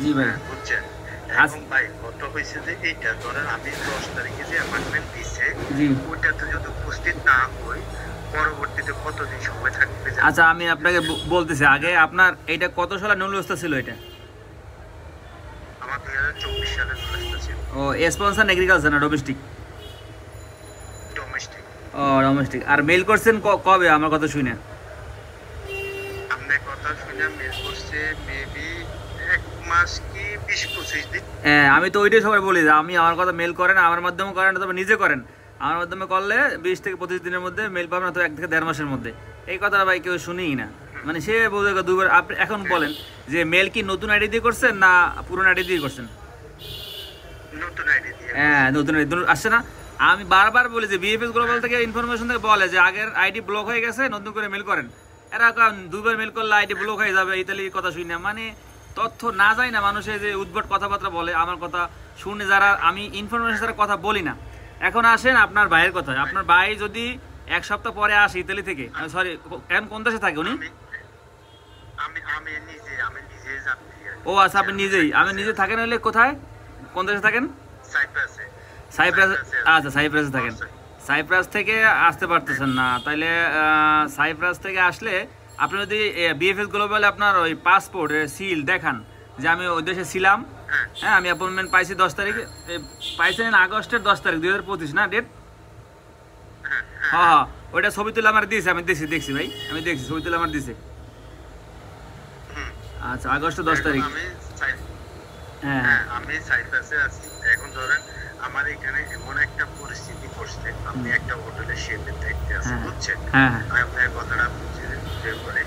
জি ভাই। বুঝছেন? আজ এখন ভাই কত হইছে যে এইটা ধরেন আমি 10 তারিখে যে অ্যাপয়েন্টমেন্ট দিছে, জি। ওইটাতে যদি উপস্থিত না হই, পরবর্তীতে কতদিন সময় থাকবে যেন? আচ্ছা আমি আপনাকে বলতেছি আগে, আপনার এইটা কত সালে নূল অবস্থা ছিল এটা? আমার 2024 সালের নলেজটা ছিল। ও স্পন্সর এগ্রিকালচার না ডোমেস্টিক? ডোমেস্টিক। ও ডোমেস্টিক। আর মেল করছেন কবে আমার কথা শুনে? আপনার কথা শুনে মেল করছে মেবি 1 মাস কি 20-25 দিন। হ্যাঁ আমি তো ওইটাই সবাই বলি যে আমি আমার কথা মেল করেন, আমার মাধ্যমে করেন, তবে নিজে করেন। আমার মাধ্যমে করলে 20 থেকে 25 দিনের মধ্যে মেল পাবেন, অথবা 1 থেকে 1.5 মাসের মধ্যে। এই কথাটা ভাই কেউ শুনিই না। মানে সে বলতে দুবার। আপনি এখন বলেন যে মেল কি নতুন আইডি দিয়ে করছেন না পুরনো আইডি দিয়ে করছেন? নতুন আইডি দিয়ে হ্যাঁ করছি। নতুন আইডি আসছে না। আমি বারবার বলি যে বিএফএস গ্লোবাল থেকে ইনফরমেশন থেকে বলে যে আগের আইডি ব্লক হয়ে গেছে, নতুন করে মেল করেন। এরা দুবার মেল করলে আইডি ব্লক হয়ে যাবে, ইতালির কথা শুনি না। মানে তথ্য না যায় না, মানুষের যে উদ্ভট কথাবার্তা বলে, আমার কথা শুনে যারা, আমি ইনফরমেশন ছাড়া কথা বলি না। এখন আসেন আপনার ভাইয়ের কথা। আপনার ভাই যদি 1 সপ্তাহ পরে আসে ইতালি থেকে, সরি, এখন কোন দেশে থাকে উনি? আমি আমি নিজে জানতে ও আচ্ছা, আপনি নিজেই, আমি নিজে থাকেন হলে কোথায়, কোন দেশে থাকেন? সাইপ্রাসে। সাইপ্রাস। সাইপ্রাসে আচ্ছা সাইপ্রাসে থাকেন। সাইপ্রাস থেকে আসতে পারতেছেন না তাইলে? সাইপ্রাস থেকে আসলে আপনি যদি বিএফএস গ্লোবালে আপনার ওই পাসপোর্ট সিল দেখান যে আমি ওই দেশে ছিলাম, হ্যাঁ হ্যাঁ আমি অ্যাপয়েন্টমেন্ট পাইছি 10 তারিখে, পাইছেন আগস্টের 10 তারিখ 2025 না ডেট? হ্যাঁ হ্যাঁ হ্যাঁ, ওইটা ছবি তুলে আমার দিয়েছে, আমি দেখছি ভাই, আমি দেখছি ছবি তুলে আমার দিয়েছে। হুম। আচ্ছা আগস্টের 10 তারিখ। আমি হ্যাঁ হ্যাঁ। হ্যাঁ আমি সাইপ্রাসে আছি। এখন ধরেন আমার এখানে এমন একটা পরিস্থিতি পড়ছে, আমি একটা হোটেলের শেফের দায়িত্বে আছি, হ্যাঁ বুঝছেন? হ্যাঁ হ্যাঁ। আমি আপনার কথাটা বুঝে করে